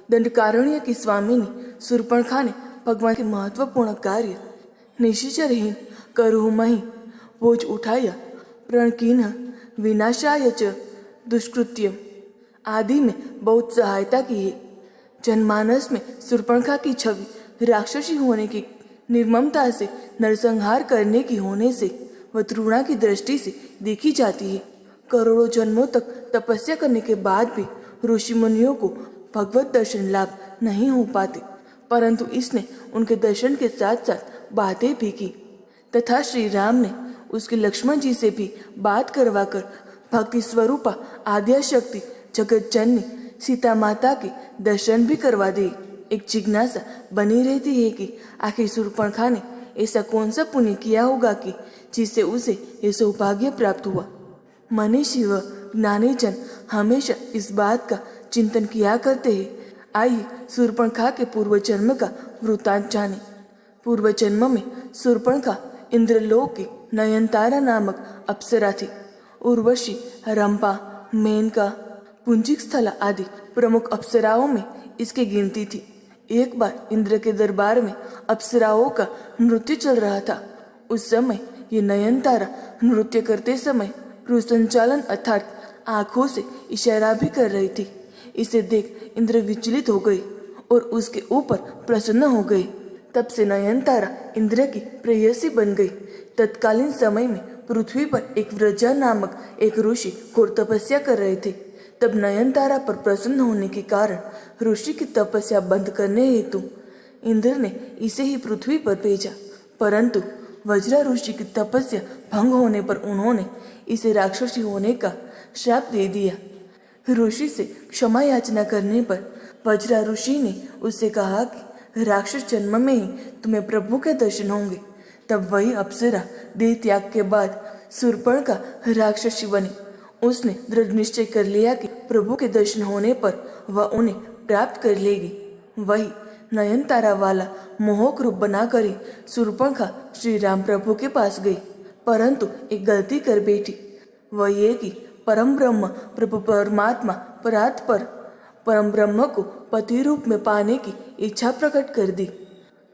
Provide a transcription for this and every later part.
दंडकारण्य की स्वामिनी शूर्पणखा ने भगवान के महत्वपूर्ण कार्य निशिचरहीन करुमहि बोझ उठाया प्रणकीन विनाशाय च दुष्कृत्यम आदि में बहुत सहायता की है। जनमानस में शूर्पणखा की छवि राक्षसी होने की निर्ममता से नरसंहार करने की होने से व तृणा की दृष्टि से देखी जाती है। करोड़ों जन्मों तक तपस्या करने के बाद भी ऋषि मुनियों को भगवत दर्शन लाभ नहीं हो पाते, परंतु इसने उनके दर्शन के साथ साथ बातें भी की तथा श्री राम ने उसके लक्ष्मण जी से भी बात करवाकर भक्ति स्वरूपा आद्या शक्ति जगत जननी सीता माता के दर्शन भी करवा दिए। एक जिज्ञासा बनी रहती है कि आखिर शूर्पणखा ने ऐसा कौन सा पुण्य किया होगा कि जिससे उसे ये सौभाग्य प्राप्त हुआ। मनीषी व ज्ञानी जन हमेशा इस बात का चिंतन किया करते हैं। आइए शूर्पणखा के पूर्व जन्म का वृत्तांत जाने। पूर्व जन्म में शूर्पणखा इंद्रलोक की नयनतारा नामक अप्सरा थी। उर्वशी, रंपा, मेनका, पुंजिक स्थला आदि प्रमुख अप्सराओं में इसकी गिनती थी। एक बार इंद्र के दरबार में अप्सराओं का नृत्य चल रहा था। उस समय ये नयनतारा नृत्य करते समय संचालन अर्थात आंखों से इशारा भी कर रही थी। इसे देख इंद्र विचलित हो गए और उसके ऊपर प्रसन्न हो गए। तब से नयनतारा इंद्र की प्रेयसी बन गई। तत्कालीन समय में पृथ्वी पर एक व्रजा नामक एक ऋषि घोर तपस्या कर रहे थे। तब नयनतारा पर प्रसन्न होने के कारण ऋषि की तपस्या बंद करने हेतु इंद्र ने इसे ही पृथ्वी पर भेजा, परंतु वज्रा ऋषि की तपस्या भंग होने पर उन्होंने इसे राक्षसी होने का श्राप दे दिया। ऋषि से क्षमा याचना करने पर वज्रा ऋषि ने उससे कहा कि राक्षस जन्म में ही तुम्हें प्रभु के दर्शन होंगे। तब वही अप्सरा देह त्याग के बाद शूर्पणखा राक्षसी बनी। उसने दृढ़ निश्चय कर लिया कि प्रभु के दर्शन होने पर वह उन्हें प्राप्त कर लेगी। वही नयनतारा वाला मोहक रूप बनाकर ही शूर्पणखा श्री राम प्रभु के पास गई, परंतु एक गलती कर बैठी। वह ये कि परम ब्रह्म प्रभु परमात्मा परात्पर परम ब्रह्म को पति रूप में पाने की इच्छा प्रकट कर दी।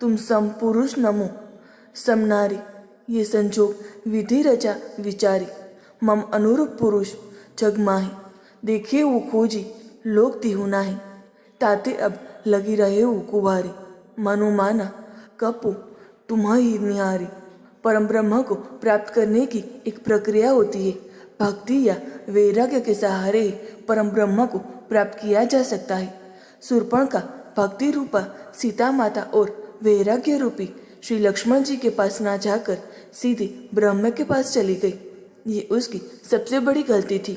तुम सम पुरुष नमो सम नारी, ये संजोग विधि रचा विचारी। मम अनुरूप पुरुष जग माही, देखे वो खोजी लोक तिहु नाही। ताते अब लगी रहे वो कुवारी, मनु माना कपु तुम ही निहारी। परम ब्रह्म को प्राप्त करने की एक प्रक्रिया होती है। भक्ति या वैराग्य के सहारे ही परम ब्रह्म को प्राप्त किया जा सकता है। शूर्पणखा भक्ति रूपा सीता माता और वैराग्य रूपी श्री लक्ष्मण जी के पास ना जाकर सीधे ब्रह्म के पास चली गई। ये उसकी सबसे बड़ी गलती थी।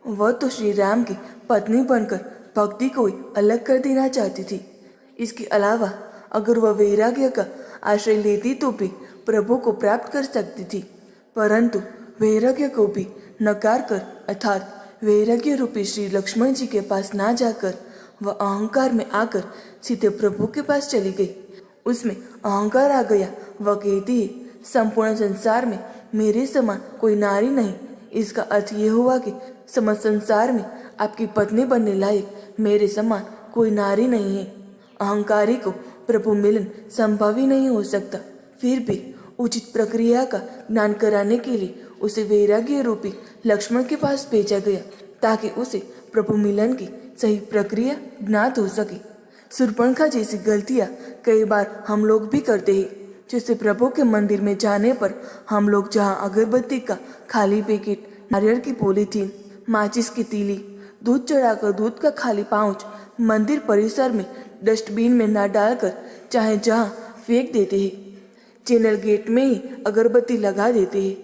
वह तो श्री राम की पत्नी बनकर भक्ति को ही अलग कर देना चाहती थी। इसके अलावा अगर वह वैराग्य का आश्रय लेती तो भी प्रभु को प्राप्त कर सकती थी, परंतु वैराग्य को भी नकार कर अर्थात वैराग्य रूपी श्री लक्ष्मण जी के पास ना जाकर वह अहंकार में आकर सीधे प्रभु के पास चली गई। उसमें अहंकार आ गया। वह कहती है, संपूर्ण संसार में मेरे समान कोई नारी नहीं। इसका अर्थ ये हुआ कि समस्त संसार में आपकी पत्नी बनने लायक मेरे समान कोई नारी नहीं है। अहंकारी को प्रभु मिलन संभव ही नहीं हो सकता। फिर भी उचित प्रक्रिया का ज्ञान कराने के लिए उसे वैराग्य रूपी लक्ष्मण के पास भेजा गया, ताकि उसे प्रभु मिलन की सही प्रक्रिया ज्ञात हो सके। शूर्पणखा जैसी गलतियाँ कई बार हम लोग भी करते हैं। जैसे प्रभु के मंदिर में जाने पर हम लोग जहाँ अगरबत्ती का खाली पैकेट, नारियल की पॉलीथीन, माचिस की तीली, दूध चढ़ाकर दूध का खाली पाउच मंदिर परिसर में डस्टबिन में न डालकर चाहे जहाँ फेंक देते हैं। चैनल गेट में ही अगरबत्ती लगा देते हैं।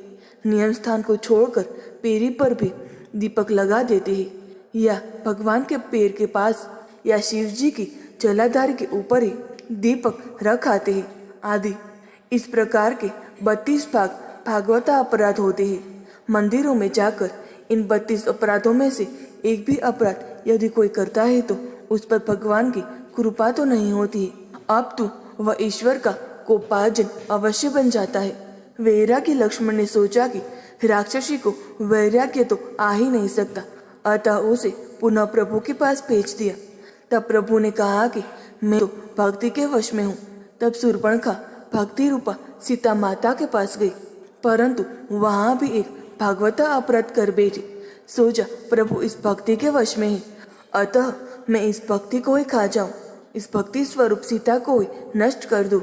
नियम स्थान को छोड़कर पेरी पर भी दीपक लगा देते हैं, या भगवान के पैर के पास या शिव जी की जलाधार के ऊपर ही दीपक रख आते हैं आदि। इस प्रकार के 32 भागवता अपराध होते हैं। मंदिरों में जाकर इन 32 अपराधों में से एक भी अपराध यदि कोई करता है तो उस पर भगवान की कृपा तो नहीं होती है, अब तो वह ईश्वर का कोपार्जन अवश्य बन जाता है। वैराग्य लक्ष्मण ने सोचा कि राक्षसी को वैराग्य तो आ ही नहीं सकता, अतः उसे पुनः प्रभु के पास भेज दिया। तब प्रभु ने कहा कि मैं तो भक्ति के वश में हूँ। तब शूर्पणखा भक्ति रूपा सीता माता के पास गई, परंतु वहां भी एक भागवता अपराध कर बैठी। सोचा प्रभु इस भक्ति के वश में है, अतः मैं इस भक्ति को ही खा जाऊं, इस भक्ति स्वरूप सीता को ही नष्ट कर दूं।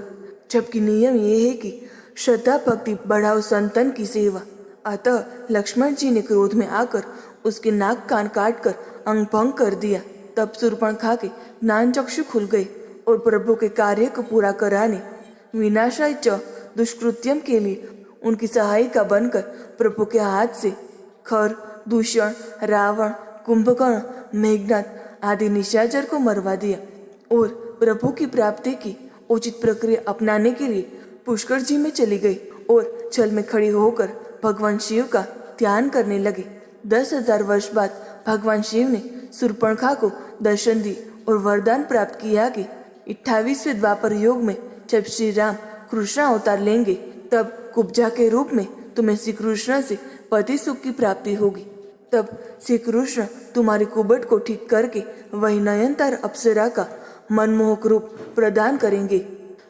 जबकि नियम ये है कि श्रद्धा भक्ति बढ़ाओ संतन की सेवा। अतः लक्ष्मण जी ने क्रोध में आकर उसके नाक कान काट कर अंग भंग कर दिया। तब शूर्पणखा के ज्ञान चक्षु खुल गए और प्रभु के कार्य को पूरा कराने विनाशाय च दुष्कृत्यम के लिए उनकी सहायिका बनकर प्रभु के हाथ से खर, दूषण, रावण, कुंभकर्ण, मेघनाथ आदि निशाचर को मरवा दिया और प्रभु की प्राप्ति की उचित प्रक्रिया अपनाने के लिए पुष्कर जी में चली गई और छल में खड़ी होकर भगवान शिव का ध्यान करने लगी। 10,000 वर्ष बाद भगवान शिव ने शूर्पणखा को दर्शन दी और वरदान प्राप्त किया कि 28वें द्वापर युग में जब श्री राम कृष्ण अवतार लेंगे तब कुब्जा के रूप में तुम्हें श्री कृष्ण से पति सुख की प्राप्ति होगी। तब श्री कृष्ण तुम्हारी कुबट को ठीक करके वही नयनतार अप्सरा का मनमोहक रूप प्रदान करेंगे।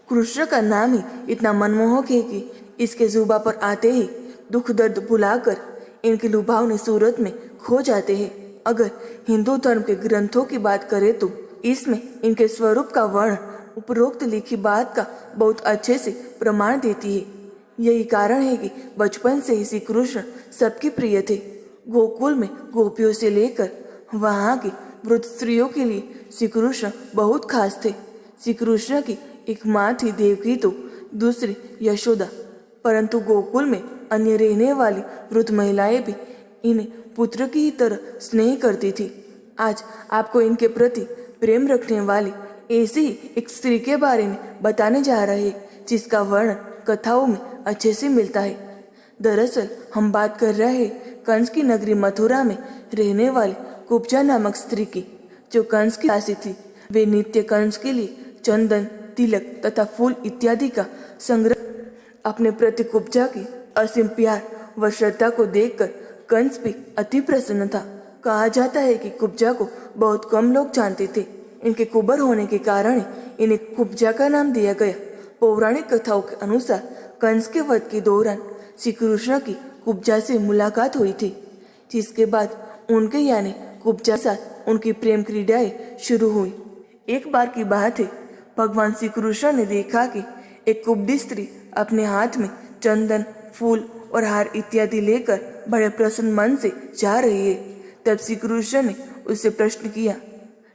कृष्ण का नाम ही इतना मनमोहक है कि इसके जुबा पर आते ही दुख दर्द भुलाकर इनकी लुभावनी सूरत में खो जाते हैं। अगर हिंदू धर्म के ग्रंथों की बात करें तो इसमें इनके स्वरूप का वर्ण उपरोक्त लिखी बात का बहुत अच्छे से प्रमाण देती है। यही कारण है कि बचपन से ही श्री कृष्ण सबके प्रिय थे। गोकुल में गोपियों से लेकर वहां की वृद्ध स्त्रियों के लिए श्री कृष्ण बहुत खास थे। श्री कृष्ण की एक माँ थी देवकी तो दूसरी यशोदा, परंतु गोकुल में अन्य रहने वाली वृद्ध महिलाएं भी इन्हें पुत्र की ही तरह स्नेह करती थी। आज आपको इनके प्रति प्रेम रखने वाली ऐसी ही एक स्त्री के बारे में बताने जा रहे हैं जिसका वर्णन कथाओं में अच्छे से मिलता है। दरअसल हम बात कर रहे हैं कंस की नगरी मथुरा में रहने वाली कुब्जा नामक स्त्री की, जो कंस की दासी थी। वे नित्य कंस के लिए चंदन, तिलक तथा फूल इत्यादि का संग्रह। अपने प्रति कुब्जा की असीम प्यार व श्रद्धा को देखकर कंस भी अति प्रसन्न था। कहा जाता है कि कुब्जा को बहुत कम लोग जानते थे। इनके कुबर होने के कारण इन्हें कुब्जा का नाम दिया गया। पौराणिक कथाओं के अनुसार कंस के वध के दौरान श्री कृष्ण की कुब्जा से मुलाकात हुई थी, जिसके बाद उनके यानी कुब्जा के साथ उनकी प्रेम क्रीड़ाएं शुरू हुई। एक बार की बात है, भगवान श्री कृष्ण ने देखा कि एक कुब्डी स्त्री अपने हाथ में चंदन, फूल और हार इत्यादि लेकर बड़े प्रसन्न मन से जा रही है। तब श्री कृष्ण ने उससे प्रश्न किया,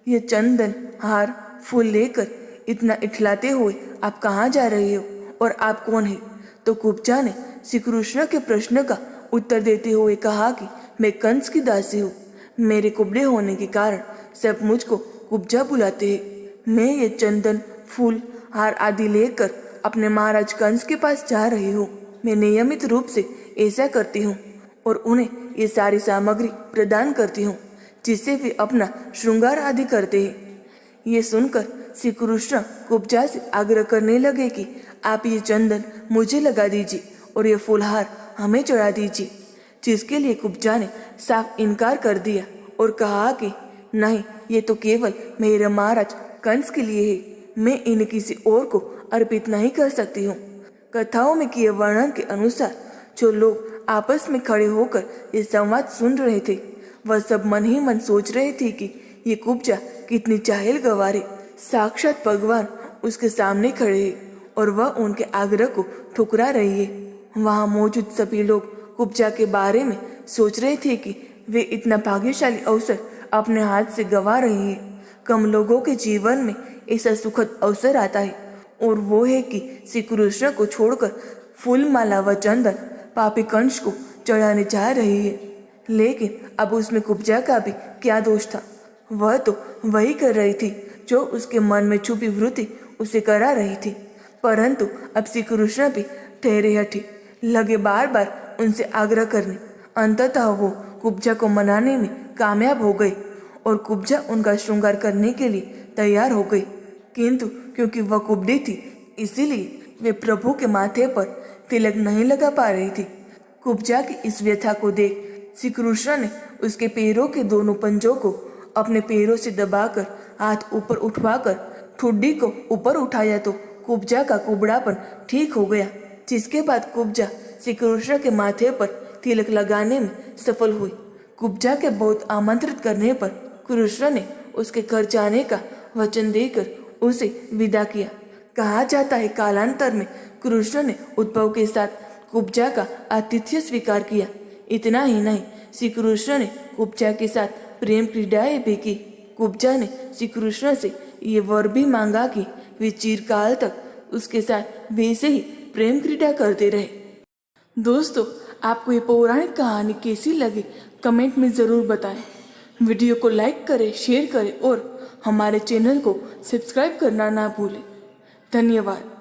ये चंदन, हार, फूल लेकर इतना इठलाते हुए आप कहाँ जा रहे हो और आप कौन है? तो कुब्जा ने श्री कृष्ण के प्रश्न का उत्तर देते हुए कहा कि मैं कंस की दासी हूँ। मेरे कुबड़े होने के कारण सब मुझको कुब्जा बुलाते हैं। मैं ये चंदन, फूल, हार आदि लेकर अपने महाराज कंस के पास जा रही हूँ। मैं नियमित रूप से ऐसा करती हूँ और उन्हें ये सारी सामग्री प्रदान करती हूँ जिससे वे अपना श्रृंगार आदि करते हैं। ये सुनकर श्री कृष्ण कुब्जा से आग्रह करने लगे कि आप ये चंदन मुझे लगा दीजिए और ये फूलहार हमें चढ़ा दीजिए, जिसके लिए कुब्जा ने साफ इनकार कर दिया और कहा कि नहीं, ये तो केवल मेरे महाराज कंस के लिए है, मैं इन्हें किसी और को अर्पित नहीं कर सकती हूँ। कथाओं में किए वर्णन के अनुसार जो लोग आपस में खड़े होकर ये संवाद सुन रहे थे, वह सब मन ही मन सोच रहे थे कि ये कुब्जा कितनी जाहिल गंवार है। साक्षात भगवान उसके सामने खड़े हैं और वह उनके आग्रह को ठुकरा रही है। वहां मौजूद सभी लोग कुब्जा के बारे में सोच रहे थे कि वे इतना भाग्यशाली अवसर अपने हाथ से गंवा रहे हैं। कम लोगों के जीवन में ऐसा सुखद अवसर आता है और वो है कि श्री कृष्ण को छोड़कर फूल, माला व चंदन पापी कंस को चढ़ाने जा रही है। लेकिन अब उसमें कुब्जा का भी क्या दोष था? वह तो वही कर रही थी जो उसके मन में छुपी वृत्ति उसे करा रही थी। परंतु अब श्री कृष्ण भी ठहरे हटे लगे बार बार उनसे आग्रह करने। अंततः वो कुब्जा को मनाने में कामयाब हो गए और कुब्जा उनका श्रृंगार करने के लिए तैयार हो गई। किंतु क्योंकि वह कुबड़ी थी, इसीलिए वे प्रभु के माथे पर तिलक नहीं लगा पा रही थी। कुब्जा की इस व्यथा को देख श्री कृष्ण ने उसके पैरों के दोनों पंजों को अपने पैरों से दबाकर हाथ ऊपर उठवाकर ठुड्डी को ऊपर उठाया तो कुब्जा का कुबड़ापन ठीक हो गया, जिसके बाद कुब्जा श्री कृष्ण के माथे पर तिलक लगाने में सफल हुई। कुब्जा के बहुत आमंत्रित करने पर कृष्ण ने उसके घर जाने का वचन देकर उसे विदा किया। कहा जाता है कालांतर में कृष्ण ने उद्धव के साथ कुब्जा का आतिथ्य स्वीकार किया। इतना ही नहीं, श्री कृष्ण ने कुब्जा के साथ प्रेम क्रीडाएं भी की। कुब्जा ने श्री कृष्ण से ये वर भी मांगा कि वे चिरकाल तक उसके साथ वैसे ही प्रेम क्रीडा करते रहे। दोस्तों, आपको ये पौराणिक कहानी कैसी लगी कमेंट में ज़रूर बताएं। वीडियो को लाइक करें, शेयर करें और हमारे चैनल को सब्सक्राइब करना ना भूलें। धन्यवाद।